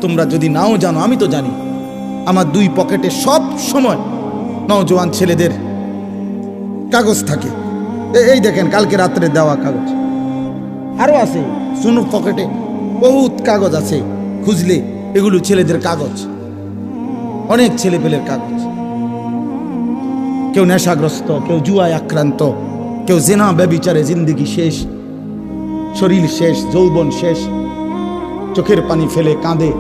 তোমরা যদি নাও জানো, আমি তো জানি, আমার দুই পকেটে সব সময় নওজোয়ান ছেলেদের কাগজ থাকে। এই দেখেন কালকে রাত্রে দেওয়া কাগজ, আরো আছে শুনো পকেটে বহুত কাগজ আছে, খুঁজলে এগুলো ছেলেদের কাগজ, অনেক ছেলে পেলের কাগজ। কেউ নেশাগ্রস্ত, কেউ জুয়ায় আক্রান্ত, কেউ জিনা ব্যভিচারে জিন্দেগি শেষ, শরীর শেষ, যৌবন শেষ, চোখের পানি ফেলে কাঁদে।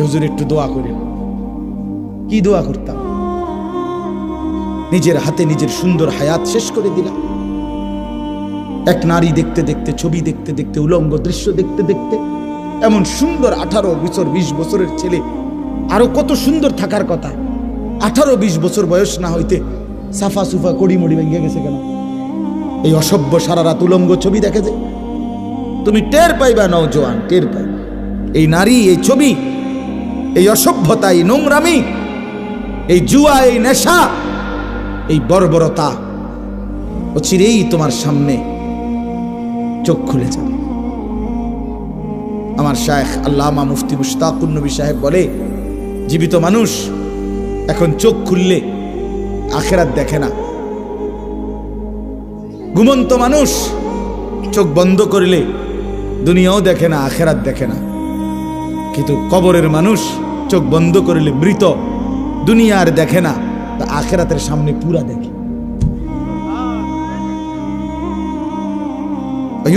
হুজুর একটু দোয়া করেন। কি দোয়া করতাম? নিজের হাতে নিজের সুন্দর হায়াত শেষ করে দিলাম। এক নারী দেখতে দেখতে, ছবি দেখতে দেখতে, উলঙ্গ দৃশ্য দেখতে দেখতে, এমন সুন্দর 18 বছর 20 বছরের ছেলে, আরো কত সুন্দর থাকার কথা, 18-20 বছর বয়স না হইতে সাফা সুফা কড়ি মড়ি ভেঙে গেছে কেন? এই অসভ্য সারা রাত উলঙ্গ ছবি দেখে যে তুমি টের পাইবা, নওজোয়ান টের পাইবা। এই নারী, এই ছবি, এই অসভ্যতা, এই নোংরামি, এই জুয়া, এই নেশা, এই বর্বরতা অচিরেই তোমার সামনে চোখ খুলে যাবে। আমার শায়েখ আল্লামা মুফতি মুশতাকুন নবী সাহেব বলে, জীবিত মানুষ এখন চোখ খুললে আখিরাত দেখে না, ঘুমন্ত মানুষ চোখ বন্ধ করলে দুনিয়াও দেখে না, আখিরাত দেখে না। কিন্তু কবরের মানুষ চোখ বন্ধ করলে মৃত, দুনিয়া আর দেখে না, তা আখিরাতের সামনে পুরা দেখে।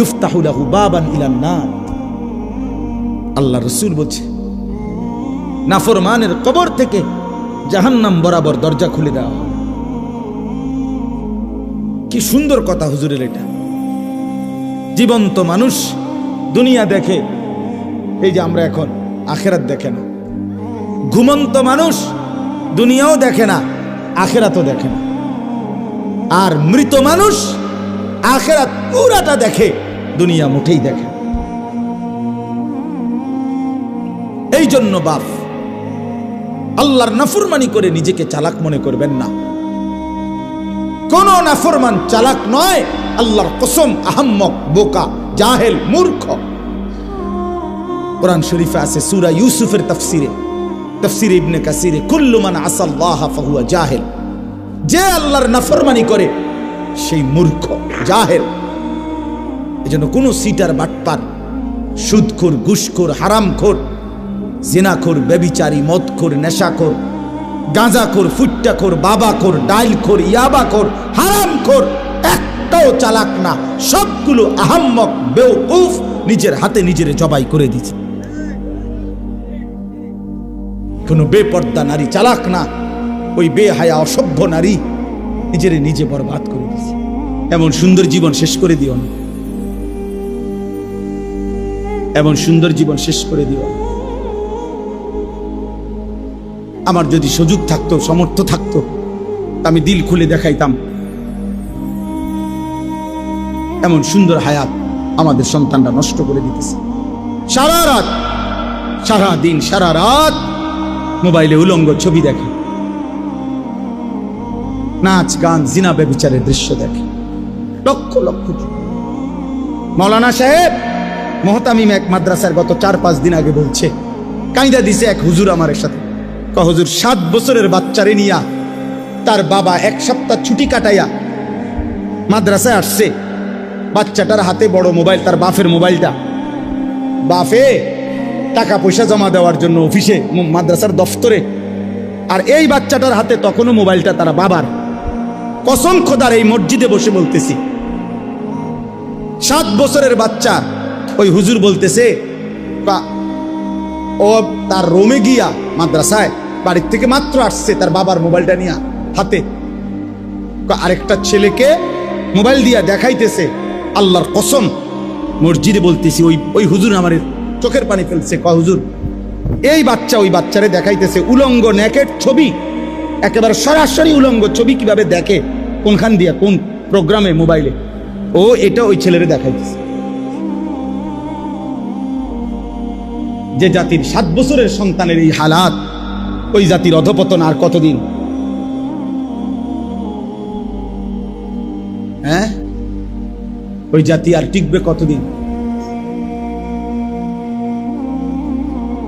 ইফতাহু লাহু বাবান ইলান নার। আল্লাহ রাসূল বলছে, নাফরমানের কবর থেকে জাহান্নাম বরাবর দরজা খুলে দেওয়া হয়। কি সুন্দর কথা হুজুরের এটা। জীবন্ত মানুষ দুনিয়া দেখে, এই যে আমরা এখন, আখিরাত দেখে না। ঘুমন্ত মানুষ দুনিয়াও দেখে না, আখিরাতও দেখে না। আর মৃত মানুষ আখিরাত পুরাটা দেখে, দুনিয়া মোটেই দেখে। এই জন্য বাপ, আল্লাহর নাফরমানি করে নিজেকে চালাক মনে করবেন না। কোন নাফরমান চালাক নয়, আল্লাহর কসম, আহাম্মক, বোকা, জাহেল, মূর্খ। কোরআন শরীফে আছে সূরা ইউসুফের তাফসিরে ইবনে কাসিরে, কুল্লু মান আসাল্লাহ ফাহুয়া জাহেল। যে আল্লাহর নাফরমানি করে সেই মূর্খ, জাহেল। এজন্য কোন সিটার, বাটপার, সুদখোর, ঘুষখোর, হারামখোর, জিনাখোর, ব্যভিচারী, মদখোর, নেশাখোর, গাঁজাখোর, ফুট্টাখোর, বাবাখোর, ডাইলখোর, ইয়াবাখোর, হারামখোর একটাও চালাক না। সবগুলো আহাম্মক, বেওকুফ, নিজের হাতে নিজের জবাই করে দিচ্ছে। কোন বেপর্দা নারী চালাক না, ওই বেহায়া অসভ্য নারী নিজের নিজে বরবাদ করে দিচ্ছে। এমন সুন্দর জীবন শেষ করে দিও না, এমন সুন্দর জীবন শেষ করে দিও না। আমার যদি সুযোগ থাকতো, সামর্থ্য থাকতো, আমি দিল খুলে দেখাইতাম এমন সুন্দর হায়াত আমাদের সন্তানরা নষ্ট করে দিতেছে। সারা রাত, সারা দিন, সারা রাত মোবাইলে উলঙ্গ ছবি দেখে, নাচ গান, জিনা ব্যভিচারের দৃশ্য দেখে, লক্ষ লক্ষ। মৌলানা সাহেব মোহতামিম এক মাদ্রাসার গত 4-5 দিন আগে বলছে, কাইদা দিছে এক হুজুর আমার সাথে। হুজুর 7 বছরের বাচ্চারে নিয়া তার বাবা 1 সপ্তাহ ছুটি কাটাইয়া মাদ্রাসায় আসছে। বাচ্চাটার হাতে বড় মোবাইল, তার বাপের মোবাইলটা। বাপে টাকা পয়সা জমা দেওয়ার জন্য অফিসে, মাদ্রাসার দফতরে, আর এই বাচ্চাটার হাতে তখনও মোবাইলটা তারা বাবার। কসম খোদার, এই মসজিদে বসে বলতেছি, 7 বছরের বাচ্চা। ওই হুজুর বলতেছে, ও তার রুমে গিয়া, মাদ্রাসায় বাড়ির থেকে মাত্র আসছে, তার বাবার মোবাইলটা নিয়ে হাতে আরেকটা ছেলেকে মোবাইল দিয়া দেখাইতেছে। আল্লাহর কসম, মসজিদে বলতেছি, ওই হুজুর আমার চোখের পানি ফেলছে। হুজুর, এই বাচ্চা ওই বাচ্চারে দেখাইতেছে উলঙ্গ নেকেট ছবি, একেবারে সরাসরি উলঙ্গ ছবি কিভাবে দেখে, কোনখান দিয়া, কোন প্রোগ্রামে, মোবাইলে, ও এটা ওই ছেলেরে দেখাইতেছে। যে জাতির 7 বছরের সন্তানের এই হালাত, ওই জাতির অধপতন আর কতদিন? হ্যাঁ, ওই জাতি আর টিকবে কতদিন?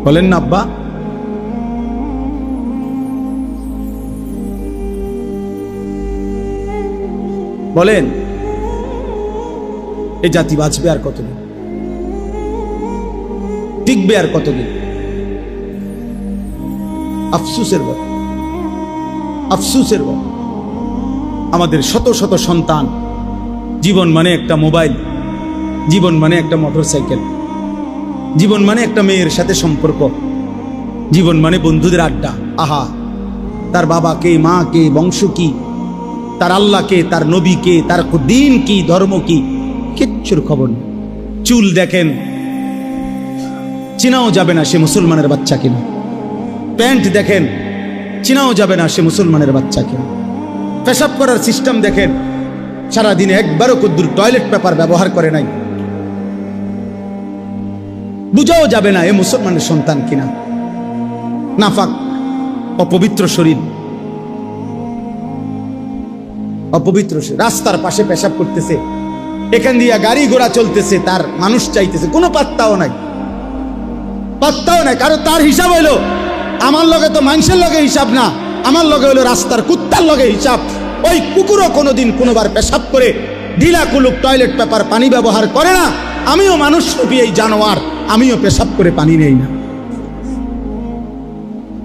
বলেন না আব্বা? বলেন, এই জাতি বাঁচবে আর কতদিন, টিকবে আর কতদিন? আফসুসের বল, আফসুসের বল। আমাদের শত শত সন্তান, জীবন মানে একটা মোবাইল, জীবন মানে একটা মোটরসাইকেল, জীবন মানে একটা মেয়ের সাথে সম্পর্ক, জীবন মানে বন্ধুদের আড্ডা। আহা, তার বাবা কে, মা কে, বংশ কি, তার আল্লাহ কে, তার নবী কে, তার দিন কি, ধর্ম কি, কিচ্ছুর খবর নেই। চুল দেখেন, চিনাও যাবে না সে মুসলমানের বাচ্চা কিনা। প্যান্ট দেখেন, চিনাও যাবে না সে মুসলমানের বাচ্চা কিনা। পেশাব করার সিস্টেম দেখেন, সারাদিনে একবারও কদ্দুর টয়লেট পেপার ব্যবহার করে নাই, বুঝাও যাবে না এ মুসলমানের সন্তান কিনা। নাফাক, অপবিত্র শরীর, অপবিত্র শরীর। রাস্তার পাশে পেশাব করতেছে, এখান দিয়ে গাড়ি ঘোড়া চলতেছে, তার মানুষ চাইতেছে, কোনো পাত্তাও নাই, পাত্তাও নাই। কারণ তার হিসাব হইলো, আমার লগে তো মানুষের লগে হিসাব না, আমার লগে হইলো রাস্তার কুত্তার লগে হিসাব। ওই কুকুরও কোনোদিন কোনোবার পেশাব করে ঢিলা কুলুক টয়লেট পেপার পানি ব্যবহার করে না। আমিও মানুষ রূপী এই জানোয়ার, আমিও পেশাব করে পানি নেই না।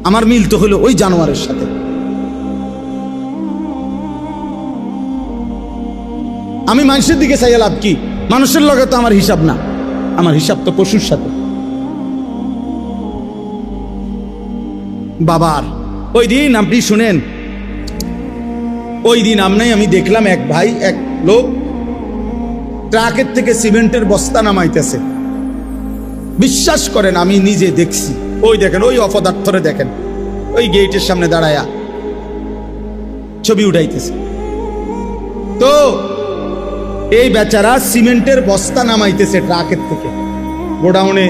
আমার মিল তো হলো ওই জানোয়ারের সাথে। আমি মানুষের দিকে চাইয়া লাভ কি? মানুষের লগে তো আমার হিসাব না, আমার হিসাব তো পশুর সাথে। বাবার ওই দিন আপনি শুনেন, ওই দিন আমি দেখলাম এক ভাই, এক লোক ট্রাকের থেকে সিমেন্টের বস্তা নামাইতেছে। বিশ্বাস করেন, আমি নিজে দেখছি। ওই দেখেন, ওই অপদার্থরে দেখেন, ওই গেটের সামনে দাঁড়ায়া ছবি উঠাইতেছে। তো এই বেচারা সিমেন্টের বস্তা নামাইতেছে ট্রাকের থেকে গোডাউনে।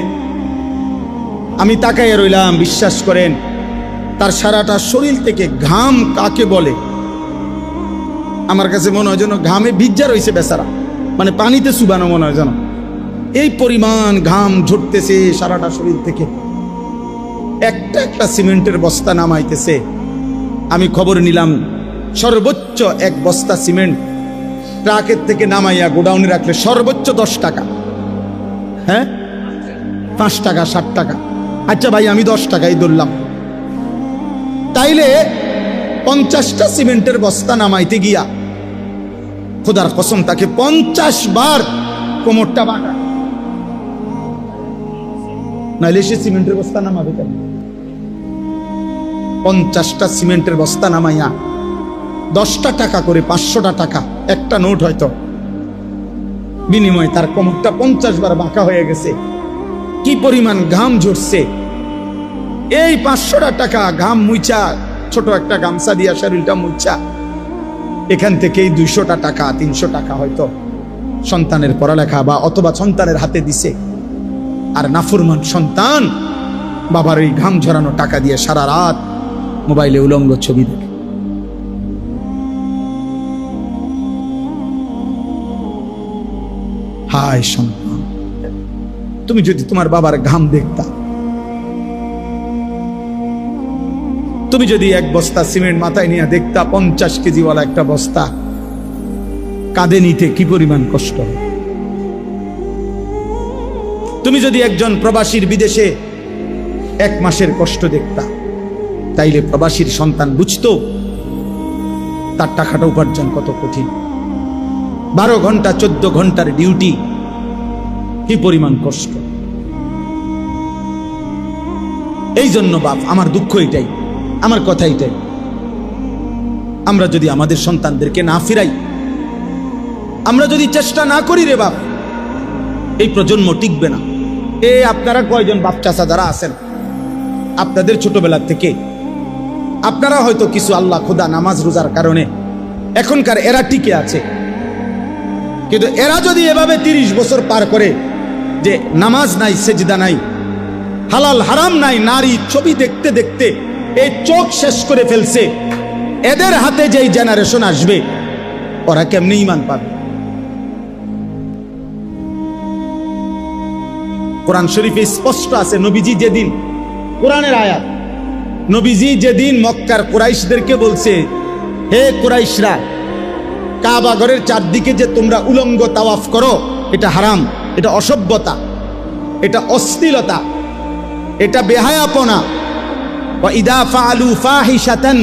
আমি তাকাইয়া রইলাম। বিশ্বাস করেন, তার সারাটা শরীর থেকে ঘাম কাকে বলে আমার কাছে মনে হয় যেন ঘামে ভিজা রয়েছে বেচারা, মানে পানিতে চুবানো মনে হয় যেন। এই পরিমাণ ঘাম ঝরতেছে সারাটা শরীর থেকে, একটা একটা সিমেন্টের বস্তা নামাইতেছে। আমি খবর নিলাম, সর্বোচ্চ এক বস্তা সিমেন্ট ট্রাকের থেকে নামাইয়া গোডাউনে রাখলে সর্বোচ্চ 10 টাকা। হ্যাঁ, 5 টাকা, 7 টাকা। আচ্ছা ভাই, আমি 10 টাকাই ধরলাম। তাইলে 50টা সিমেন্টের বস্তা নামাইতে গিয়া খোদার কসম তাকে 50 বার কোমরটা বাঁকা, নাইলে সে সিমেন্টের বস্তা নামাবে কেন? 50টা সিমেন্টের বস্তা নামাইয়া 10টা টাকা করে, 500টা টাকা একটা নোট হয়তো, বিনিময়ে তার কোমরটা 50 বার বাঁকা হয়ে গেছে। কি পরিমাণ ঘাম ঝরছে! এই 500টা টাকা ঘাম মুইচা, ছোট একটা গামছা দিয়া শরীরটা মুইচা, এখান থেকেই 200টা টাকা, 300 টাকা হয়তো সন্তানের পড়ালেখা বা অথবা সন্তানের হাতে দিছে। আর নাফরমান সন্তান বাবার এই ঘাম ঝরানো টাকা দিয়ে সারা রাত মোবাইলে উলঙ্গ ছবি দেখে। হায় সন্তান, তুমি যদি তোমার বাবার ঘাম দেখতা, তুমি যদি এক বস্তা সিমেন্ট মাথায় নিয়ে দেখতা, 50 কেজিওয়ালা একটা বস্তা কাঁধে নিতে কি পরিমাণ কষ্ট। তুমি যদি একজন প্রবাসীর বিদেশে 1 মাসের কষ্ট দেখতা, তাইলে প্রবাসীর সন্তান বুঝতো তার টাকাটা উপার্জন কত কঠিন। 12 ঘন্টা 14 ঘন্টার ডিউটি, কি পরিমাণ কষ্ট। এই জন্য বাপ, আমার দুঃখ এটাই, আমার কথা এটাই, আমরা যদি আমাদের সন্তানদেরকে না ফিরাই, আমরা যদি চেষ্টা না করি রে বাপ, এই প্রজন্ম টিকবে না। আপনারা কয়জন বাপ চাচা যারা আছেন, আপনাদের ছোটবেলা থেকে আপনারা হয়তো কিছু আল্লাহ খোদা নামাজ রোজার কারণে এখনকার এরা টিকে আছে, কিন্তু এরা যদি এভাবে 30 বছর পার করে যে নামাজ নাই, সেজদা নাই, হালাল হারাম নাই, নারী ছবি দেখতে দেখতে এই চোখ শেষ করে ফেলছে, এদের হাতে যেই জেনারেশন আসবে ওরা কেমনে ঈমান পাবে? কোরআন শরীফে স্পষ্ট আছে, নবীজি যেদিন কোরআনের আয়াত। নবীজি যেদিন মক্কার কুরাইশদেরকে বলছে, হে কুরাইশরা, কাবা ঘরের চারদিকে যে তোমরা উলঙ্গ তাওয়াফ করো, এটা হারাম, এটা অসভ্যতা, এটা অশ্লীলতা, এটা বেহায়াপনা। ওয়া ইদা ফাআলু ফাহিশাতান,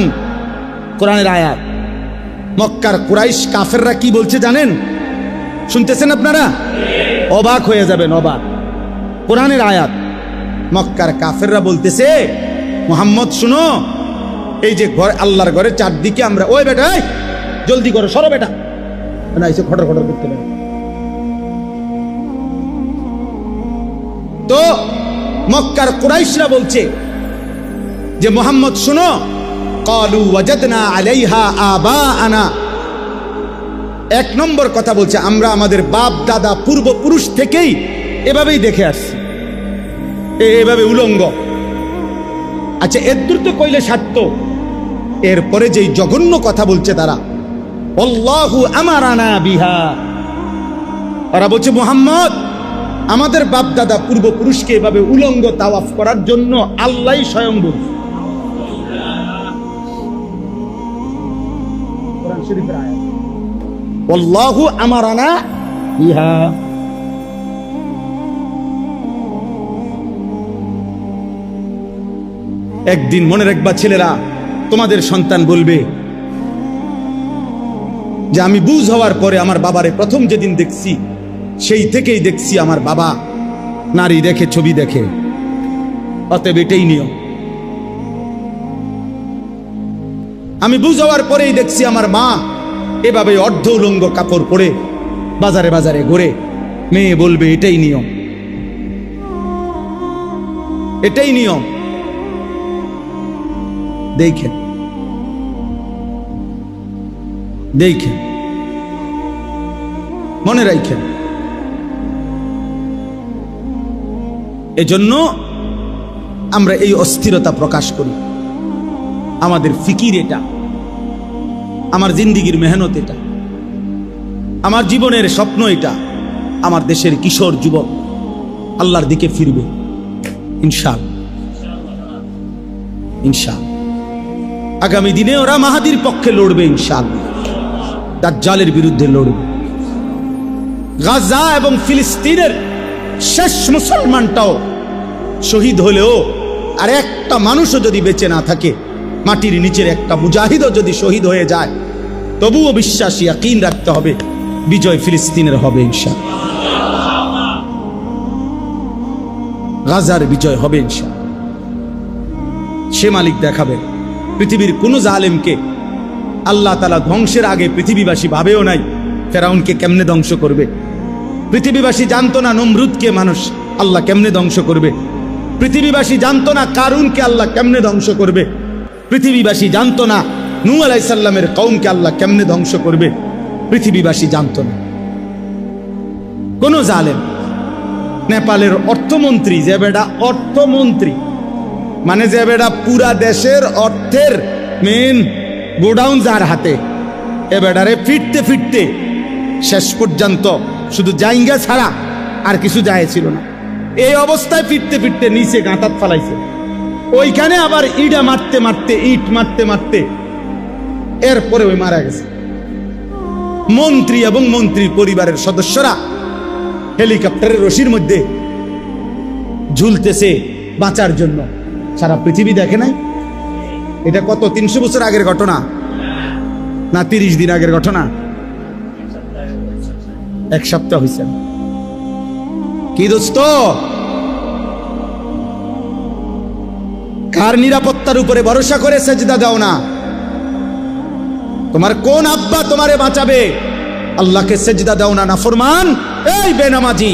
কোরআনের আয়াত। মক্কার কুরাইশ কাফেররা কি বলছে জানেন? শুনতেছেন আপনারা? অবাক হয়ে যাবেন, অবাক। কোরআনের আয়াত। মক্কার কাফেররা বলতেছে, মুহাম্মদ শুনো, এই যে ঘর, আল্লাহর ঘরের চারদিকে আমরা, ওই বেটা এই জলদি করো, সরো বেটা, না এসে খটর খটর করতে পারে। তো মক্কার কুরাইশরা বলছে যে মুহাম্মদ শুনো, ক্বালু ওয়াজাদনা আলাইহা আবাআনা, এক নম্বর কথা বলছে, আমরা আমাদের বাপ দাদা পূর্বপুরুষ থেকেই এভাবেই দেখে আসছি, এভাবে উলঙ্গ। আচ্ছা, এর দূর তো কইলে সারত। এরপরে যেই জঘন্য কথা বলছে তারা, আল্লাহু আমারানা বিহা, ওরা বলছে মুহাম্মদ, আমাদের বাপ দাদা পূর্বপুরুষকে এভাবে উলঙ্গ তাওয়াফ করার জন্য আল্লাহই স্বয়ং বলছে। কোরআন শরীফের আয়াত, আল্লাহু আমারানা বিহা। একদিন মনে রাখবা ছেলেরা, তোমাদের সন্তান বলবে যে আমি বুঝ হওয়ার পরে আমার বাবারে প্রথম যেদিন দেখছি, সেই থেকেই দেখছি আমার বাবা নারী দেখে, ছবি দেখে, অতএব এটাই নিয়ম। আমি বুঝ হওয়ার পরেই দেখছি আমার মা এভাবে অর্ধ উলঙ্গ কাপড় পরে বাজারে বাজারে ঘুরে, মেয়ে বলবে এটাই নিয়ম, এটাই নিয়ম। দেখেন, দেখেন, মনে রাখেন। এজন্য আমরা এই অস্থিরতা প্রকাশ করি। আমাদের ফিকির এটা, আমার জিন্দিগির মেহনত এটা, আমার জীবনের স্বপ্ন এটা। আমার দেশের কিশোর যুবক আল্লাহর দিকে ফিরবে ইনশাআল্লাহ, ইনশাআল্লাহ। আগামী দিনে ওরা মাহাদির পক্ষে লড়বে ইনশাআল্লাহ, দাজ্জালের বিরুদ্ধে লড়বে। গাজা এবং ফিলিস্তিনের শেষ মুসলমানটাও শহীদ হলেও, আর একটা মানুষও যদি বেঁচে না থাকে, মাটির নিচের একটা মুজাহিদও যদি শহীদ হয়ে যায়, তবুও বিশ্বাসী ইয়াকিন রাখতে হবে বিজয় ফিলিস্তিনের হবে ইনশাআল্লাহ, গাজার বিজয় হবে ইনশাআল্লাহ। সে মালিক দেখাবে। পৃথিবীর কোন জালেমকে আল্লাহ তাআলা ধ্বংসের আগে পৃথিবীবাসী ভাবেও নাই ফেরাউনকে কেমনে ধ্বংস করবে। পৃথিবীবাসী জানতো না নমরুদকে মানুষ আল্লাহ কেমনে ধ্বংস করবে। পৃথিবীবাসী জানতো না কারুনকে আল্লাহ কেমনে ধ্বংস করবে। পৃথিবীবাসী জানতো না নূহ আলাইহিস সালামের কওমকে আল্লাহ কেমনে ধ্বংস করবে। পৃথিবীবাসী জানতো না। কোন জালেম, নেপালের অর্থমন্ত্রী, যে বেটা অর্থমন্ত্রী, মানে যে বেটা পুরা দেশের অর্থের মেন গোডাউন যার হাতে, এ বেটারে ফিরতে ফিরতে শেষ পর্যন্ত শুধু জাইঙ্গা ছাড়া আর কিছু যায় ছিল না। এই অবস্থায় ফিরতে ফিরতে নিচে গাঁতাত ফালাইছে। ওইখানে আবার ইটা মারতে মারতে, ইট মারতে মারতে এরপরে ওই মারা গেছে। মন্ত্রী এবং মন্ত্রীর পরিবারের সদস্যরা হেলিকপ্টারের রশির মধ্যে ঝুলতেছে বাঁচার জন্য। সারা পৃথিবী দেখে নাই। এটা কত 300 বছর আগের ঘটনা না 30 দিন আগের ঘটনা? এক সপ্তাহ হয়েছে। কি দোস্ত, কার নিরাপত্তার উপরে ভরসা করে সেজদা দাও না? তোমার কোন আব্বা তোমারে বাঁচাবে? আল্লাহকে সেজদা দাও না নাফরমান। এই বেনামাজি,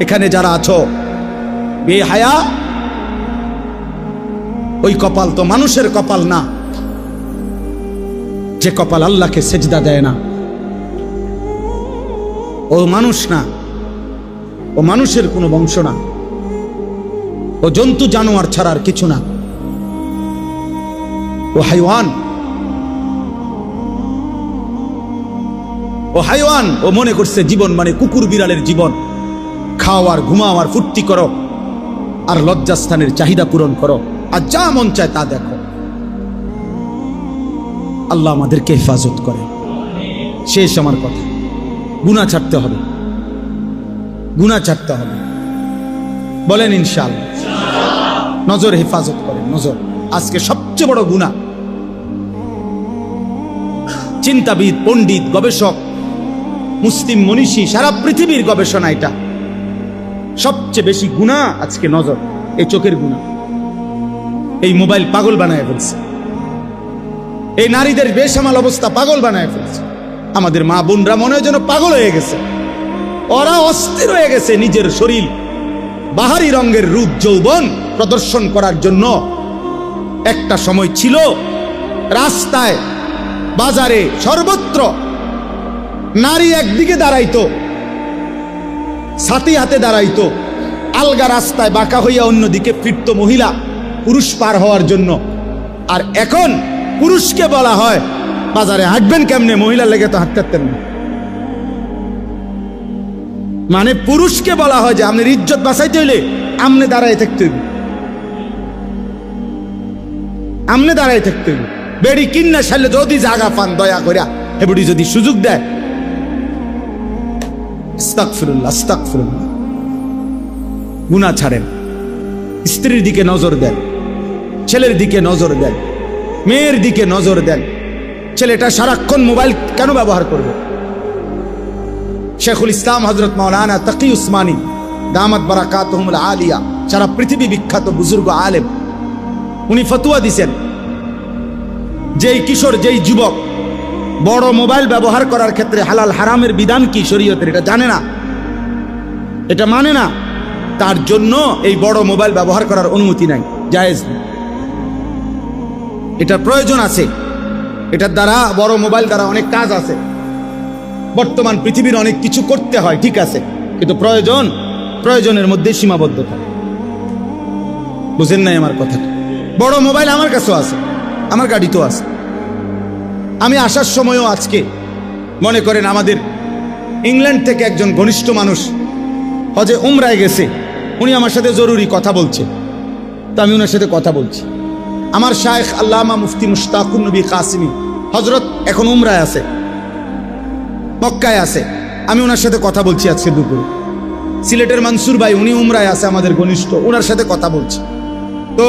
এখানে যারা আছো বেহায়া, ওই কপাল তো মানুষের কপাল না, যে কপাল আল্লাহকে সেজদা দেয় না। ও মানুষ না, ও মানুষের কোনো বংশ না, ও জন্তু জানোয়ার ছাড়ার কিছু না, ও হাইওয়ান। ও হাইওয়ান, ও মনে করছে জীবন মানে কুকুর বিড়ালের জীবন, খাও আর ঘুমাও আর ফুর্তি করো। আর লজ্জাস্থানের চাহিদা পূরণ করো, আর যা মন চায় তা দেখো। আল্লাহ আমাদেরকে হেফাজত করে। শেষ আমার কথা, গুনাহ ছাড়তে হবে, গুনাহ ছাড়তে হবে, বলেন ইনশাআল্লাহ। নজর হেফাজত করেন, নজর আজকে সবচেয়ে বড় গুনাহ। চিন্তাবিদ, পণ্ডিত, গবেষক, মুসলিম মনীষী, সারা পৃথিবীর গবেষণা, এটা সবচেয়ে বেশি গুনাহ আজকে নজর, এই চোখের গুনাহ। এই মোবাইল পাগল বানায় ফেলছে, এই নারীদের বেসামাল অবস্থা পাগল বানায় ফেলছে। আমাদের মা বোনরা মনে হয় যেন পাগল হয়ে গেছে, ওরা অস্থির হয়ে গেছে নিজের শরীর বাহারি রঙের রূপ যৌবন প্রদর্শন করার জন্য। একটা সময় ছিল রাস্তায়, বাজারে, সর্বত্র নারী একদিকে দাঁড়াইতো, ছাতি হাতে দাঁড়াইতো, আলগা রাস্তায় বাঁকা হইয়া অন্যদিকে ফিরত মহিলা পুরুষ পার হওয়ার জন্য। আর এখন পুরুষকে বলা হয় বাজারে হাঁটবেন কেমনে, মহিলা লেগে তো হাঁটতে পারতেন না। মানে পুরুষকে বলা হয় যে আপনার ইজ্জত বাঁচাইতে হইলে আমনে দাঁড়ায় থাকতে হইবে, আমনে দাঁড়ায় থাকতে হইবে। বেড়ি কিন্না সারলে যদি জাগা পান দয়া করিয়া এবারে যদি সুযোগ দেয়, আস্তাগফিরুল্লাহ, আস্তাগফিরুল্লাহ। গুনাহ ছাড়েন, স্ত্রীর দিকে নজর দেন, ছেলের দিকে নজর দেন, মেয়ের দিকে নজর দেন। ছেলেটা সারাক্ষণ মোবাইল কেন ব্যবহার করবে? শেখুল ইসলাম হযরত মাওলানা তাকি উসমানী দামাত বারাকাতুহুমুল আলিয়া, সারা পৃথিবী বিখ্যাত বুজুর্গ আলেম, উনি ফতোয়া দিছেন, যেই কিশোর, যেই যুবক বড় মোবাইল ব্যবহার করার ক্ষেত্রে হালাল হারামের বিধান কি শরীয়তের এটা জানে না, এটা মানে না, তার জন্য এই বড় মোবাইল ব্যবহার করার অনুমতি নাই, জায়েজ নেই। এটার প্রয়োজন আছে, এটার দ্বারা, বড় মোবাইল দ্বারা অনেক কাজ আছে। বর্তমান পৃথিবীর অনেক কিছু করতে হয়, ঠিক আছে, কিন্তু প্রয়োজনের মধ্যে সীমাবদ্ধতা। বুঝেন নাই আমার কথা? বড় মোবাইল আমার কাছেও আছে, আমার গাড়িতেও আছে। আমি আসার সময়ও আজকে মনে করেন আমাদের ইংল্যান্ড থেকে একজন ঘনিষ্ঠ মানুষ হজে উমরায় গেছে, উনি আমার সাথে জরুরি কথা বলছে, তো আমি ওনার সাথে কথা বলছি। আমার শায়েখ আল্লামা মুফতি মুশতাকুন নবী কাসিমি হজরত এখন উমরায় আছে, মক্কায় আছে, আমি ওনার সাথে কথা বলছি আজকে দুপুরে। সিলেটের মনসুর ভাই, উনি উমরায় আছে, আমাদের ঘনিষ্ঠ, ওনার সাথে কথা বলছি। তো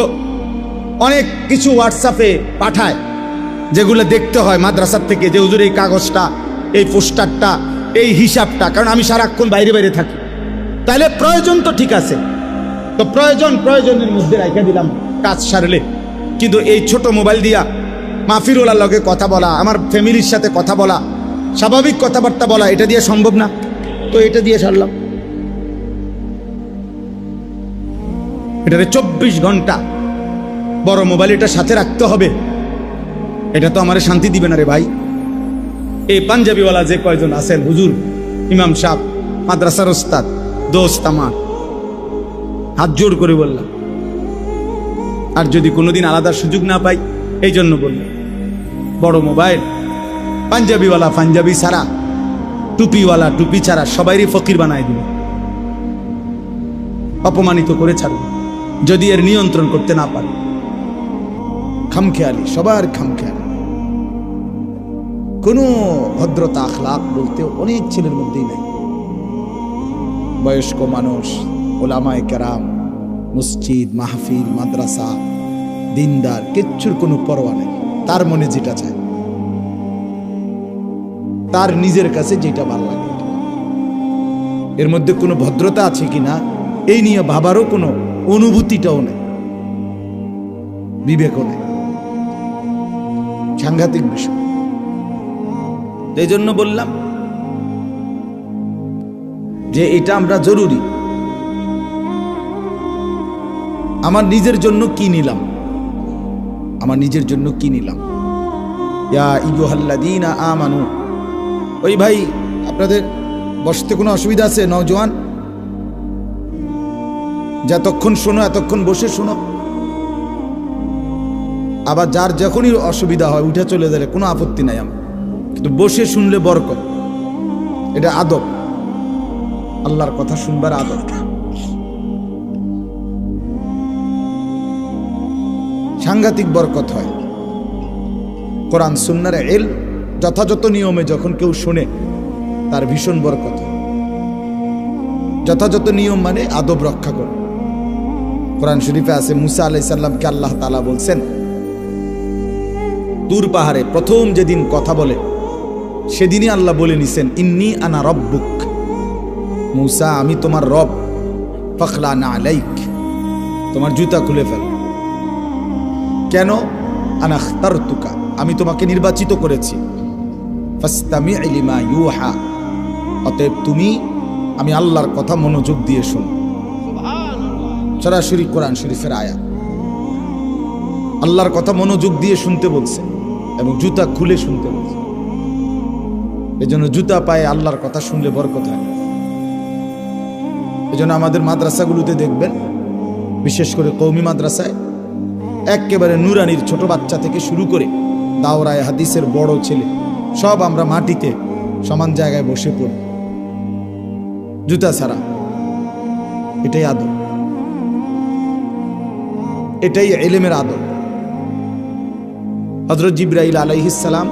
অনেক কিছু হোয়াটসঅ্যাপে পাঠায়, যেগুলো দেখতে হয় মাদ্রাসার থেকে, যে হুজুর এই কাগজটা, এই পোস্টারটা, এই হিসাবটা, কারণ আমি সারাক্ষণ বাইরে বাইরে থাকি। তাহলে প্রয়োজন তো ঠিক আছে, তো প্রয়োজনের মধ্যে রেখে দিলাম কাজ সারলে। কিন্তু এই ছোট মোবাইল দিয়া মাহফিরুল্লাহর লগে কথা বলা, আমার ফ্যামিলির সাথে কথা বলা, স্বাভাবিক কথাবার্তা বলা, এটা দিয়ে সম্ভব না, তো এটা দিয়ে সারলাম। এটারে 24 ঘন্টা বড় মোবাইল এটা সাথে রাখতে হবে, এটা তো আমার শান্তি দিবে না রে ভাই। এই পাঞ্জাবিওয়ালা যে কয়জন আছেন, হুজুর, ইমাম সাহেব, মাদ্রাসার ওস্তাদ, দোস্ত আমার, হাত জোর করে বললাম, আর যদি কোনোদিন আলাদা সুযোগ না পাই, এই জন্য বললাম, বড় মোবাইল পাঞ্জাবিওয়ালা পাঞ্জাবি ছাড়া, টুপিওয়ালা টুপি ছাড়া সবাইরই ফকির বানায় দিবে, অপমানিত করে ছাড়বে যদি এর নিয়ন্ত্রণ করতে না পারে। খামখেয়ালি, সবার খামখেয়ালি, কোনো ভদ্রতা আখলাক বলতে অনেক ছেলের মধ্যেই নেই। বয়স্ক মানুষ, ওলামায়ে কেরাম, মসজিদ, মাহফিল, মাদ্রাসা, দিনদার, কিচ্ছুর কোনো পরোয়া নেই। তার মনে যেটা চায়, তার নিজের কাছে যেটা ভালো লাগে, এর মধ্যে কোনো ভদ্রতা আছে কিনা এই নিয়ে ভাবারও কোনো অনুভূতিটাও নেই, বিবেকও নেই। সাংঘাতিক বিষয়। এই জন্য বললাম যে এটা আমরা জরুরি। আমার নিজের জন্য কি নিলাম, আমার নিজের জন্য কি নিলাম? ইয়া আইয়ুহাল্লাযীনা আমানু, ওই ভাই আপনাদের বসতে কোনো অসুবিধা আছে? নওজোয়ান যতক্ষণ শোনো এতক্ষণ বসে শোনো, আবার যার যখনই অসুবিধা হয় উঠে চলে গেলে কোনো আপত্তি নাই আমার, কিন্তু বসে শুনলে বরকত, এটা আদব, আল্লাহর কথা শুনবার আদব। সাংঘাতিক বরকত হয়। কোরআন সুন্নাহর ইলম যথাযথ নিয়মে যখন কেউ শোনে তার ভীষণ বরকত হয়। যথাযথ নিয়ম মানে আদব রক্ষা করে। কোরআন শরীফে আছে মুসা আলাইহিস সালামকে আল্লাহ তাআলা বলছেন, তুর পাহাড়ে প্রথম যেদিন কথা বলে সেদিনই আল্লাহ বলে নিছেন, ইন্নী আনা রব্বুক, মুসা আমি তোমার রব, ফাখলা না আলাইক, তোমার জুতা খুলে ফেল। কেন? আনা আখতারতুকা, আমি তোমাকে নির্বাচিত করেছি। ফাসতামি লিমা ইউহা, অতএব তুমি আমি আল্লাহর কথা মনোযোগ দিয়ে শোনো। সরাসরি কোরআন শরীফের আয়াত। আল্লাহর কথা মনোযোগ দিয়ে শুনতে বলছে এবং জুতা খুলে শুনতে বলছে। এজন্য জুতা পায়ে আল্লাহর কথা শুনলে বরকত হয়। এজন্য আমাদের মাদ্রাসাগুলোতে দেখবেন, বিশেষ করে কওমি মাদ্রাসায় একেবারে নুরানির ছোট বাচ্চা থেকে শুরু করে দাওরায়ে হাদিসের বড় ছেলে সব আমরা মাটিতে সমান জায়গায় বসে পড়ি জুতা ছাড়া। এটাই আদব, এটাই ইলমের আদব। হযরত জিবরাইল আলাইহিস সালাম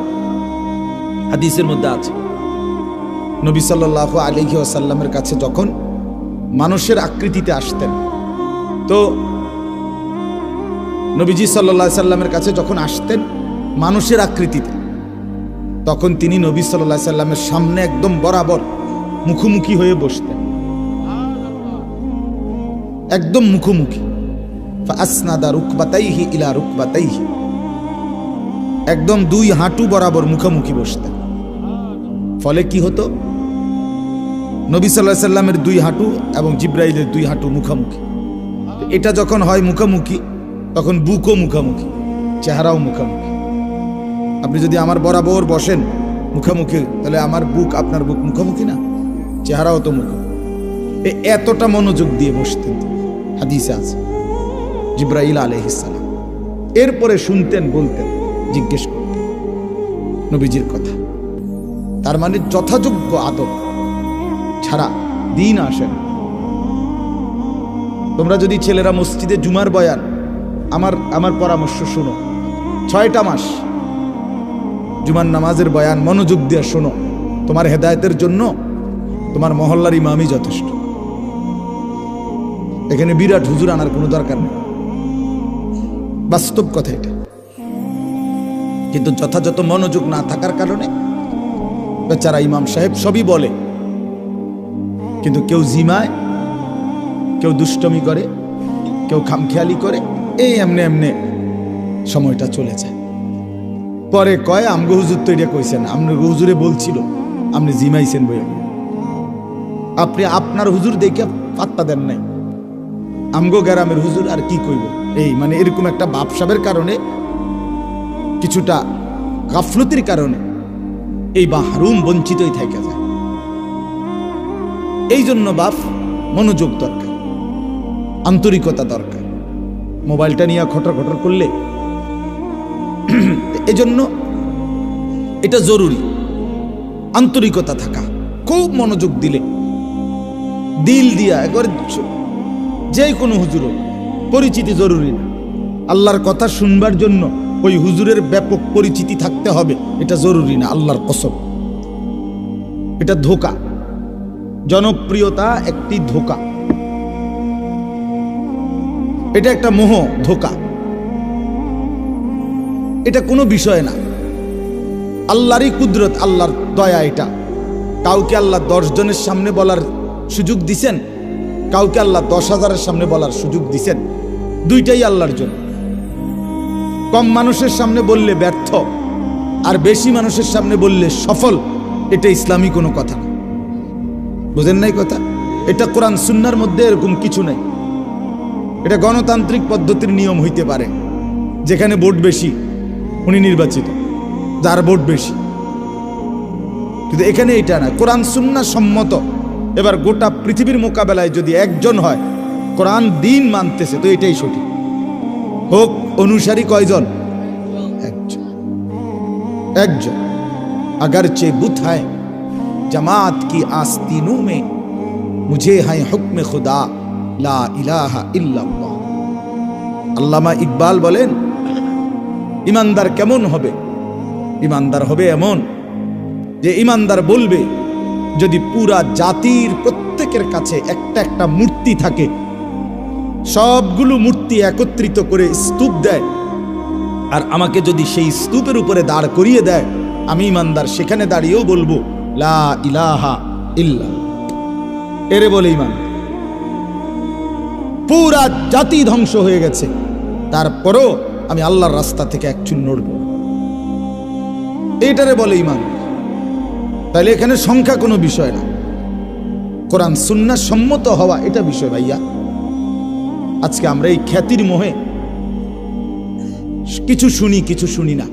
হাদিসের মধ্যে আছে, নবী সাল্লাল্লাহু আলাইহি ওয়াসাল্লামের কাছে যখন মানুষের আকৃতিতে আসতেন, তো নবীজি সাল্লাল্লাহু আলাইহি সাল্লামের কাছে যখন আসতেন মানুষের আকৃতিতে, তখন তিনি নবী সাল্লাল্লাহু আলাইহি সাল্লামের সামনে একদম বরাবর মুখোমুখি হয়ে বসতেন, একদম মুখোমুখি। ফাসনাদা রুকবাতাইহি ইলা রুকবাতাইহি, একদম দুই হাঁটু বরাবর মুখোমুখি বসতেন। ফলে কি হতো? নবী সাল্লাল্লাহু আলাইহি সাল্লামের দুই হাঁটু এবং জিবরাইলের দুই হাঁটু মুখোমুখি। এটা যখন হয় মুখোমুখি, তখন বুকও মুখোমুখি, চেহারাও মুখোমুখি। আপনি যদি আমার বরাবর বসেন মুখোমুখি, তাহলে আমার বুক আপনার বুক মুখোমুখি না, চেহারাও তো মুখোমুখি। এতটা মনোযোগ দিয়ে বসতেন, হাদিসে আছে জিবরাইল আলাইহিস সালাম। এরপরে শুনতেন, বলতেন, জিজ্ঞেস করতেন নবীজির কথা। তার মানে যথাযোগ্য আদব ছাড়া দিন আসে না। তোমরা যদি ছেলেরা মসজিদে জুমার বয়ান, আমার পরামর্শ শোনো, 6টা মাস জুমার নামাজের বয়ান মনোযোগ দিয়ে শোনো। তোমার হেদায়েতের জন্য তোমার মহল্লার ইমামই যথেষ্ট। এখানে বিরাট হুজুর আনার কোনো দরকার নেই, বাস্তব কথা এটা। কিন্তু যথাযথ মনোযোগ না থাকার কারণে বেচারা ইমাম সাহেব সবই বলে, কিন্তু কেউ জিমায়, কেউ দুষ্টমি করে, কেউ খামখেয়ালি করে, এই এমনে এমনে সময়টা চলে যায়। পরে কয় আমগো হুজুর তো এটা কইছেন, আমনে হুজুরে বলছিল আপনি জিমাইছেন বই, আপনি আপনার হুজুর দেখে পাত্তা দেন নাই, আমগো গ্রামের হুজুর আর কি কইব। এই মানে এরকম একটা বাপসাবের কারণে, কিছুটা গাফলতির কারণে এই মাহরুম বঞ্চিতই থেকে যায়। এই জন্য বাপ মনোযোগ দরকার, আন্তরিকতা দরকার। মোবাইলটা নিয়ে খটর খটর করলে, এজন্য এটা জরুরি, আন্তরিকতা থাকা, খুব মনোযোগ দিলে, দিল দিয়া একবার। যে কোনো হুজুর পরিচিতি জরুরি না, আল্লাহর কথা শুনবার জন্য ওই হুজুরের ব্যাপক পরিচিতি থাকতে হবে, এটা জরুরি না। আল্লাহর কসম, এটা ধোঁকা। জনপ্রিয়তা একটি ধোঁকা, এটা একটা মোহ, ধোঁকা। এটা কোনো বিষয় না, আল্লাহরই কুদরত, আল্লাহর দয়া। এটা কাউকে আল্লাহ 10 জনের সামনে বলার সুযোগ দিছেন, কাউকে আল্লাহ 10,000-এর সামনে বলার সুযোগ দিছেন। দুইটাই আল্লাহর জন্য। কম মানুষের সামনে বললে ব্যর্থ, আর বেশি মানুষের সামনে বললে সফল। এটা ইসলামী কোনো কথা না, বুঝেন নাই কথা? এটা কোরআন সুন্নাহর মধ্যে এরকম কিছু নাই। এটা গণতান্ত্রিক পদ্ধতির নিয়ম হইতে পারে, যেখানে ভোট বেশি উনি নির্বাচিত, যার ভোট বেশি। কিন্তু এখানে এটা না, কোরআন সুন্নাহ সম্মত। এবার গোটা পৃথিবীর মোকাবেলায় যদি একজন হয় কোরআন দিন মানতেছে, তো এটাই সঠিক। হোক অনুসারী কয়জন? একজন। একজন अगरचे बुत है जमात की आस्तीनों में, मुझे है हुक्म खुदा ला इलाहा इल्लल्लाह। আল্লামা ইকবাল বলেন, ইমানদার কেমন হবে? ইমানদার হবে এমন যে ইমানদার বলবে, যদি পুরা জাতির প্রত্যেকের কাছে একটা একটা মূর্তি থাকে, সবগুলো মূর্তি একত্রিত করে স্তূপ দেয়, আর আমাকে যদি সেই স্তূপের উপরে দাঁড় করিয়ে দেয়, আমি ইমানদার সেখানে দাঁড়িয়েও বলবো লা ইলাহা ইল্লা। এরে বলে ইমান। পুরা জাতি ধ্বংস হয়ে গেছে, তারপরও আমি আল্লাহর রাস্তা থেকে এক চুল নড়ব, এইটারে বলে ইমান। তাহলে এখানে সংখ্যা কোনো বিষয় না, কোরআন সুন্নাহ সম্মত হওয়া এটা বিষয় ভাইয়া। আজকে আমরা এই খ্যাতির মোহে কিছু শুনি কিছু শুনি না।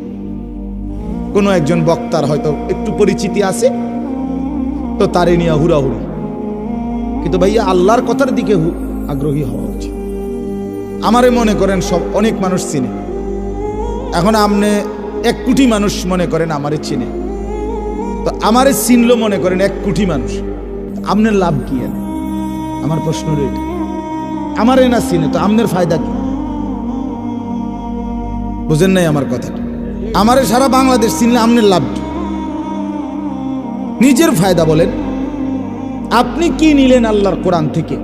কোনো একজন বক্তার হয়তো একটু পরিচিতি আছে তো তারে নিয়ে হুড়াহুড়ি, কিন্তু ভাইয়া আল্লাহর কথার দিকে আগ্রহী হওয়া উচিত। আমারে মনে করেন সব অনেক মানুষ চিনে, এখন আপনি 1 কোটি মানুষ মনে করেন আমারে চিনে, তো আমারে চিনলো মনে করেন 1 কোটি মানুষ, আপনার লাভ কি? আমার প্রশ্ন এটা, আমারে না চিনে তো আপনার ফায়দা কি? বুঝেন নাই আমার কথাটা? আমারে সারা বাংলাদেশ চিনলে আপনার লাভ কি? নিজের ফায়দা বলেন। আপনি কি নিলেন আল্লাহর কোরআন থেকে,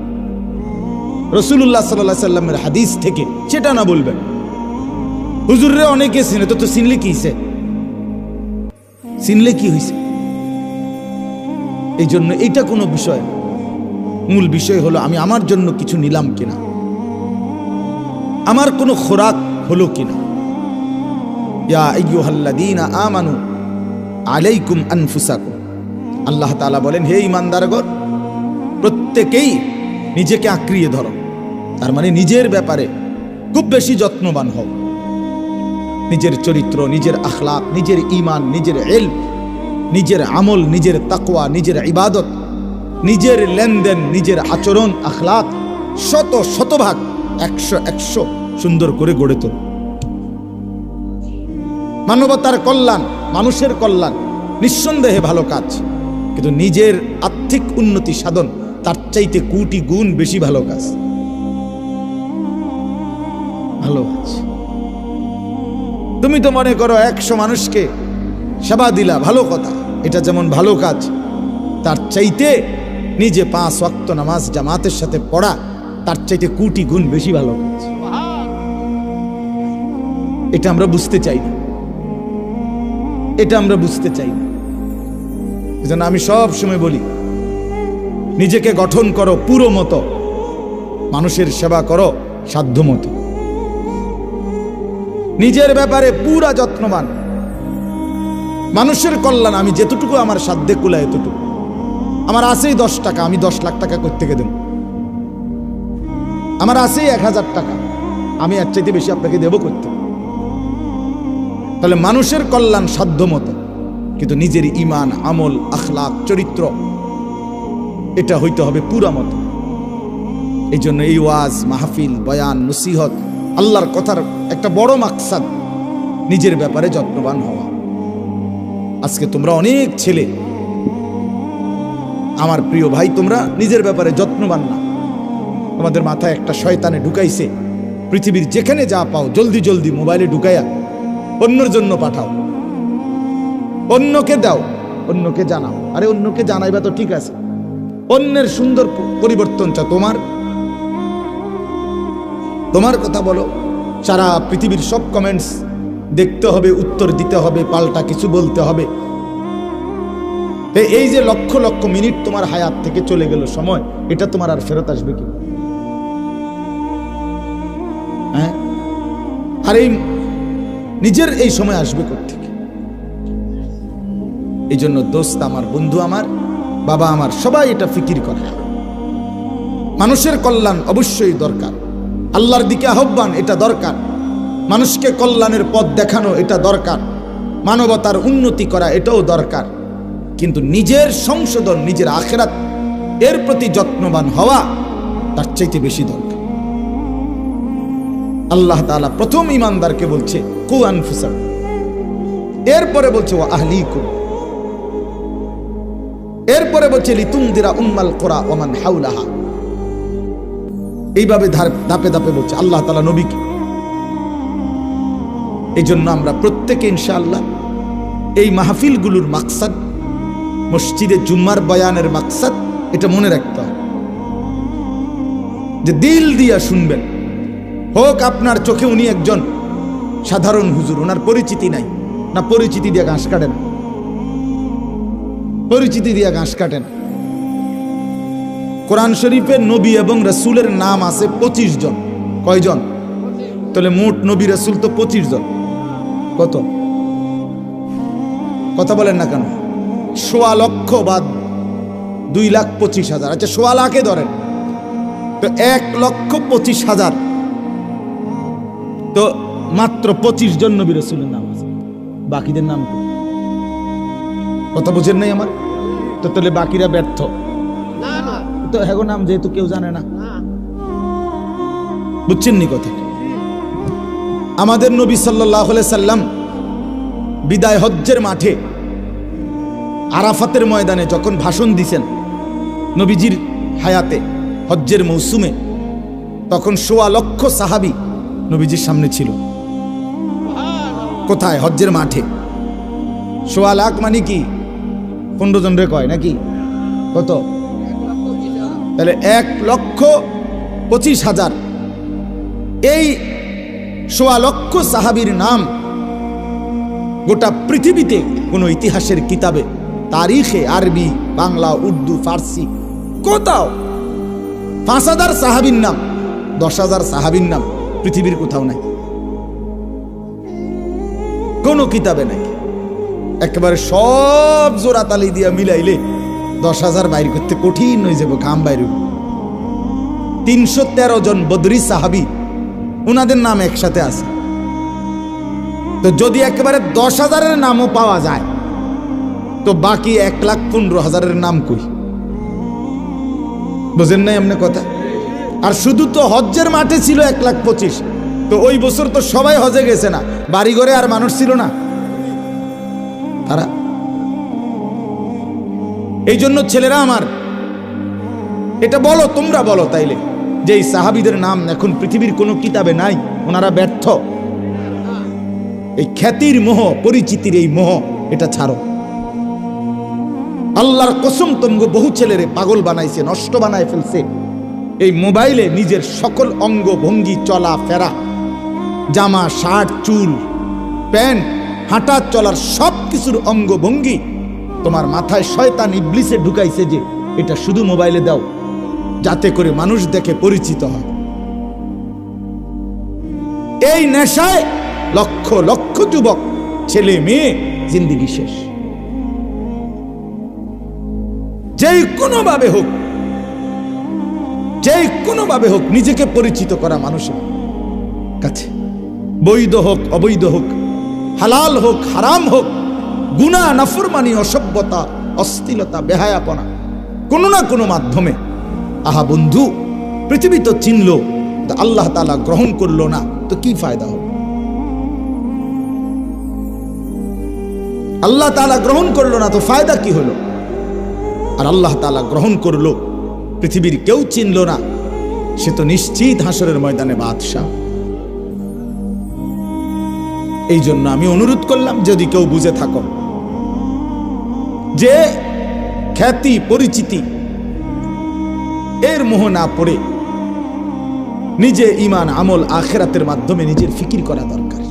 রাসূলুল্লাহ সাল্লাল্লাহু আলাইহি সাল্লামের হাদিস থেকে, সেটা না বলবেন। হুজুররে অনেকে চিনে, তো চিনলে কি হয়েছে? চিনলে কি হয়েছে? এই জন্য এইটা কোনো বিষয় না, মূল বিষয় হলো আমি আমার জন্য কিছু নিলাম কিনা, আমার কোনো খোরাক হলো কিনা। ইয়া আইয়ুহাল্লাযীনা আমানু আলাইকুম আনফুসাকুম, আল্লাহ তাআলা বলেন হে ঈমানদারগণ, প্রত্যেকেই নিজেকে আঁকড়িয়ে ধরো, তার মানে নিজের ব্যাপারে খুব বেশি যত্নবান হও। নিজের চরিত্র, নিজের আখলাক, নিজের ঈমান, নিজের ইলম, নিজের আমল, নিজের তাকওয়া, নিজের ইবাদত, নিজের লেনদেন, নিজের আচরণ, আখলাক শতভাগ 100 সুন্দর করে গড়ে তোল। মানবতার কল্যাণ, মানুষের কল্যাণ নিঃসন্দেহে ভালো কাজ, কিন্তু নিজের আর্থিক উন্নতি সাধন তার চাইতে কোটি গুণ বেশি ভালো কাজ। ভালো কাজ তুমি তো মনে করো 100 মানুষকে সেবা দিলা, ভালো কথা, এটা যেমন ভালো কাজ, তার চাইতে নিজে 5 ওয়াক্ত নামাজ জামাতের সাথে পড়া তার চাইতে কোটি গুণ বেশি ভালো কাজ। এটা আমরা বুঝতে চাই না, এটা আমরা বুঝতে চাই না। এজন্য আমি সব সময় বলি, নিজেকে গঠন করো পুরো মতো, মানুষের সেবা করো সাধ্য মতো, নিজের ব্যাপারে পুরা যত্নবান। মানুষের কল্যাণ আমি যেতটুকু আমার সাধ্যে কুলায় এতটুকু। আমার আছেই 10 টাকা, আমি 10 লাখ টাকা করতে দেব। আমার আছেই 1000 টাকা, আমি এর চাইতে বেশি আপনাকে দেব করতে। তাহলে মানুষের কল্যাণ সাধ্য মতো, কিন্তু নিজের ঈমান, আমল, আখলাক, চরিত্র এটা হইতে হবে পুরা মতো। এই জন্য এই ওয়াজ, মাহফিল, বয়ান, নসিহত, আল্লাহর কথার একটা বড় মাকসাদ নিজের ব্যাপারে যত্নবান হওয়া। আজকে তোমরা অনেক ছেলে, আমার প্রিয় ভাই, তোমরা নিজের ব্যাপারে যত্নবান না। তোমাদের মাথায় একটা শয়তানে ঢুকাইছে, পৃথিবীর যেখানে যা পাও জলদি জলদি মোবাইলে ঢুকাইয়া অন্যের জন্য পাঠাও, অন্যকে দাও, অন্যকে জানাও। আরে অন্যকে জানাইবা তো ঠিক আছে, অন্যের সুন্দর পরিবর্তন চা তোমার কথা বলো। সারা পৃথিবীর সব কমেন্টস দেখতে হবে, উত্তর দিতে হবে, পাল্টা কিছু বলতে হবে। এই যে লক্ষ লক্ষ মিনিট তোমার হায়াত থেকে চলে গেল সময়, এটা তোমার আর ফেরত আসবে কি? হ্যাঁ, আর এই নিজের এই সময় আসবে কোত্থেকে? এই জন্য দোস্ত আমার, বন্ধু আমার, বাবা আমার, সবাই এটা ফিকির করে। মানুষের কল্যাণ অবশ্যই দরকার, আল্লাহর দিকে আহ্বান এটা দরকার, মানুষকে কল্যাণের পথ দেখানো এটা দরকার, মানবতার উন্নতি করা এটাও দরকার, কিন্তু নিজের সংশোধন, নিজের আখিরাত এর প্রতি যত্নবান হওয়া তার চাইতে বেশি দরকার। আল্লাহ তাআলা প্রথম ঈমানদারকে বলছে কু আনফুসাকুম, এরপরে বলছে ওয়া আহলিকুম, এরপরে বলছে লিতুনদিরা উম্মাল কুরা ওয়া মান হাওলাহা। এইভাবে ধাপে ধাপে বলছে আল্লাহ তাআলা নবীকে। এই জন্য আমরা প্রত্যেকে ইনশাআল্লাহ এই মাহফিলগুলোর মাকসাদ, মসজিদে জুম্মার বয়ানের মাকসাদ, এটা মনে রাখতে হবে যে দিল দিয়া শুনবেন। হোক আপনার চোখে উনি একজন সাধারণ হুজুর, ওনার পরিচিতি নাই, না পরিচিতি দিয়ে ঘাস কাটেন, পরিচিতি দিয়ে ঘাস কাটেন। কোরআন শরীফের নবী এবং রাসূলের নাম আছে 25 জন। কয়জন? তাহলে মোট নবী রাসূল তো 25 জন। কত? কথা বলেন না কেন? 1.25 লক্ষ বা 2,25,000। আচ্ছা 1.25 লাখে ধরেন, তো 1,25,000, তো মাত্র 25 জন নবী রাসূলের নাম আছে, বাকিদের নাম কি? কথা বুঝেন নাই আমার? তো তাহলে বাকিরা ব্যর্থ তো, হ্যাঁ নাম যেহেতু কেউ জানে না, বুঝছেন নি কথা? আমাদের নবী সাল্লাল্লাহু আলাইহি সাল্লাম বিদায় হজ্জের মাঠে আরাফাতের ময়দানে যখন ভাষণ দিছেন নবীজির হায়াতে হজ্জের মৌসুমে, তখন 1.25 লক্ষ সাহাবী নবীজির সামনে ছিল। কোথায়? হজ্জের মাঠে। 1.25 লাখ মানে কি 15 জন রে কয় নাকি? কত? তাহলে 1,25,000। এই 1.25 লক্ষ সাহাবীর নাম গোটা পৃথিবীতে কোনো ইতিহাসের কিতাবে, তারিখে, আরবি, বাংলা, উর্দু, ফার্সি, কোথাও 5,000 সাহাবীর নাম, 10,000 সাহাবীর নাম পৃথিবীর কোথাও নাই, কোনো কিতাবে নাই। একেবারে সব জোড়া তালি দিয়া মিলাইলে 10,000 বাইর করতে কঠিন হয়ে যাবে, কাম বাইর। 313 জন বদরি সাহাবী, ওনাদের নাম একসাথে আছে। তো যদি একেবারে 10,000-এর নামও পাওয়া যায়, তো বাকি 1,15,000-এর নাম কই? বুঝেন নাই এমনি কথা? আর শুধু তো হজ্জের মাঠে ছিল 1,25,000, তো ওই বছর তো সবাই হজে গেছে না, বাড়ি ঘরে আর মানুষ ছিল না তারা। এই জন্য ছেলেরা আমার, এটা বলো, তোমরা বলো তাইলে, যে এই সাহাবীদের নাম এখন পৃথিবীর কোনো কিতাবে নাই, ওনারা ব্যর্থ। এই খ্যাতির মোহ, পরিচিতির এই মোহ, এটা ছাড়ো। আল্লাহর কসম, তোমগো বহু ছেলেরে পাগল বানাইছে, নষ্ট বানায় ফেলছে এই মোবাইলে। নিজের সকল অঙ্গ ভঙ্গি, চলা ফেরা, জামা, শার্ট, চুল, প্যান্ট, হাঁটা চলার সব কিছুর অঙ্গ ভঙ্গি তোমার মাথায় শয়তান ইবলিসে ঢুকাইছে যে এটা শুধু মোবাইলে দাও, যাতে করে মানুষ দেখে পরিচিত হয়। এই নেশায় লক্ষ লক্ষ যুবক, ছেলে মেয়ে, জিন্দেগি শেষ। যেই কোনোভাবে হোক, যেই কোনোভাবে হোক নিজেকে পরিচিত করা মানুষের কাছে, বৈধ হোক অবৈধ হোক, হালাল হোক হারাম হোক, গুনাহ, নাফরমানি, অসভ্যতা, অশ্লীলতা, বেহায়াপনা, কোনো না কোনো মাধ্যমে। আহা বন্ধু, পৃথিবী তো চিনল, আল্লাহ তাআলা গ্রহণ করলো না, তো কি ফায়দা হবে? আল্লাহ তাআলা গ্রহণ করলো না, তো ফায়দা কি হলো? আর আল্লাহ তাআলা গ্রহণ করলো, পৃথিবীর কেউ চিনল না, সে তো নিশ্চিত হাসরের ময়দানে বাদশা। এই জন্য আমি অনুরোধ করলাম, যদি কেউ বুঝে থাকো যে খ্যাতি, পরিচিতি এর মোহ না পড়ে নিজে ইমান, আমল, আখেরাতের মাধ্যমে নিজের ফিকির করা দরকার,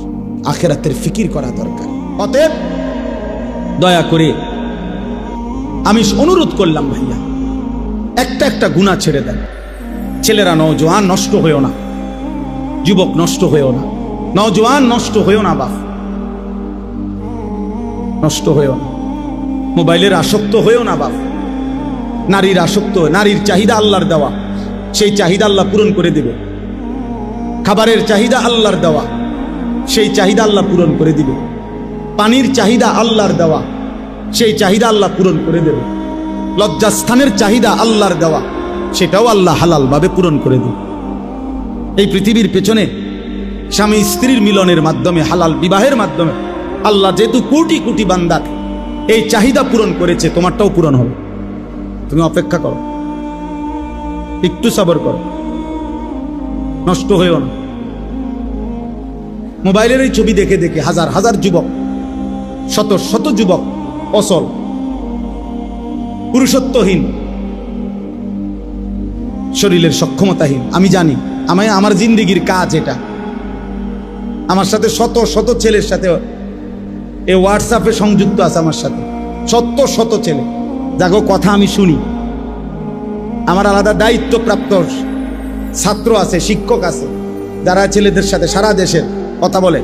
আখেরাতের ফিকির করা দরকার। অতএব দয়া করে আমি অনুরোধ করলাম, ভাইয়া একটা একটা গুনাহ ছেড়ে দেন। ছেলেরা, নওজোয়ান নষ্ট হয়েও না, যুবক নষ্ট হয়েও না, নওজোয়ান নষ্ট হয়েও না, বাপ নষ্ট হয়েও না, মোবাইলের আসক্ত হয়েও না, বাপ নারীর আসক্ত, নারীর চাহিদা আল্লাহর দেওয়া, সেই চাহিদা আল্লাহ পূরণ করে দেবে। খাবারের চাহিদা আল্লাহর দেওয়া, সেই চাহিদা আল্লাহ পূরণ করে দিবে। পানির চাহিদা আল্লাহর দেওয়া, সেই চাহিদা আল্লাহ পূরণ করে দেবে। লজ্জাস্থানের চাহিদা আল্লাহর দেওয়া, সেটাও আল্লাহ হালাল ভাবে পূরণ করে দেবে। এই পৃথিবীর পেছনে স্বামী স্ত্রীর মিলনের মাধ্যমে, হালাল বিবাহের মাধ্যমে আল্লাহ যেহেতু কোটি কোটি বান্দার এই চাহিদা পূরণ করেছে, তোমারটাও পূরণ হবে। তুমি অপেক্ষা করো, একটু সবর করো, নষ্ট হয়েও না। মোবাইলের এই ছবি দেখে দেখে হাজার হাজার যুবক, শত শত যুবক অচল, পুরুষত্বহীন, শরীরের সক্ষমতাহীন। আমি জানি, আমার জিন্দেগির কাজ এটা। আমার সাথে শত শত ছেলের সাথে এই হোয়াটসঅ্যাপে সংযুক্ত আছে, আমার সাথে শত শত ছেলে, যাগো কথা আমি শুনি। আমার আলাদা দায়িত্বপ্রাপ্ত ছাত্র আছে, শিক্ষক আছে, যারা ছেলেদের সাথে সারা দেশের কথা বলে।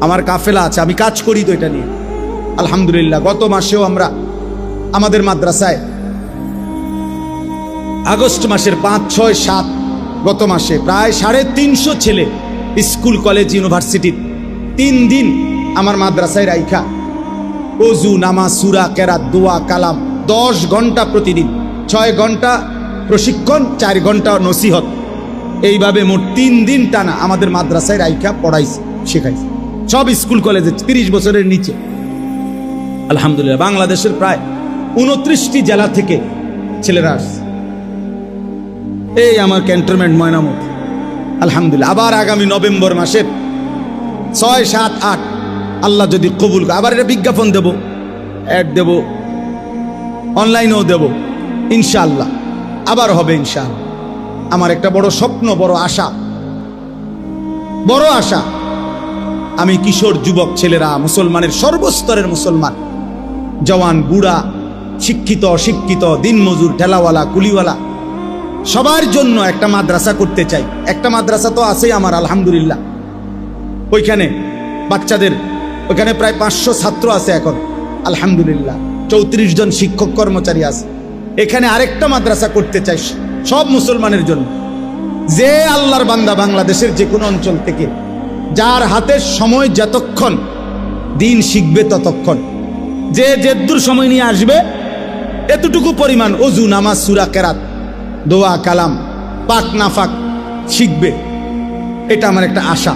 আমার কাফেলা আছে, আমি কাজ করি তো এটা নিয়ে আলহামদুলিল্লাহ। গত মাসেও আমরা আমাদের মাদ্রাসায় আগস্ট মাসের 5, 6, 7 গত মাসে প্রায় 350 ছেলে স্কুল, কলেজ, ইউনিভার্সিটি 3 দিন আমার মাদ্রাসায় রাইখা ওযু, নামাজ, সূরা, কেরাত, দোয়া, কালাম 10 ঘন্টা প্রতিদিন, 6 ঘন্টা প্রশিক্ষণ, 4 ঘন্টা নসিহত, এইভাবে মোট 3 দিন টানা আমাদের মাদ্রাসায় রাইখা পড়াইছে, শেখাইছে। সব স্কুল কলেজে 30 বছরের নিচে আলহামদুলিল্লাহ। বাংলাদেশের প্রায় 29টি জেলা থেকে ছেলেরা আসছে। এই আমার ক্যান্টনমেন্ট ময়নামতি আলহামদুলিল্লাহ। আবার আগামী নভেম্বর মাসের 6, 7, 8 আল্লাহ যদি কবুল করে, আবার এটা বিজ্ঞাপন দেব, অ্যাড দেব, অনলাইনেও দেব ইনশাআল্লাহ। আবার হবে ইনশাআল্লাহ। আমার একটা বড় স্বপ্ন, বড় আশা, বড় আশা, আমি কিশোর যুবক ছেলেরা, মুসলমানের সর্বস্তরের মুসলমান, জওয়ান, বুড়া, শিক্ষিত, অশিক্ষিত, দিনমজুর, ঠেলাওয়ালা, কুলিওয়ালা, সবার জন্য একটা মাদ্রাসা করতে চাই। একটা মাদ্রাসা তো আছেই আমার আলহামদুলিল্লাহ। ওইখানে বাচ্চাদের, ওইখানে প্রায় 500 ছাত্র আছে এখন আলহামদুলিল্লাহ, 34 জন শিক্ষক কর্মচারী আছে। এখানে আরেকটা মাদ্রাসা করতে চাই সব মুসলমানের জন্য। যে আল্লাহর বান্দা বাংলাদেশের যে কোনো অঞ্চল থেকে, যার হাতের সময় যতক্ষণ দিন শিখবে ততক্ষণ, যে যেদূর সময় নিয়ে আসবে এতটুকু পরিমাণ ওযু, নামাজ, সূরা, কেরাত, দোয়া, কালাম, পাক নাফাক শিখবে, এটা আমার একটা আশা।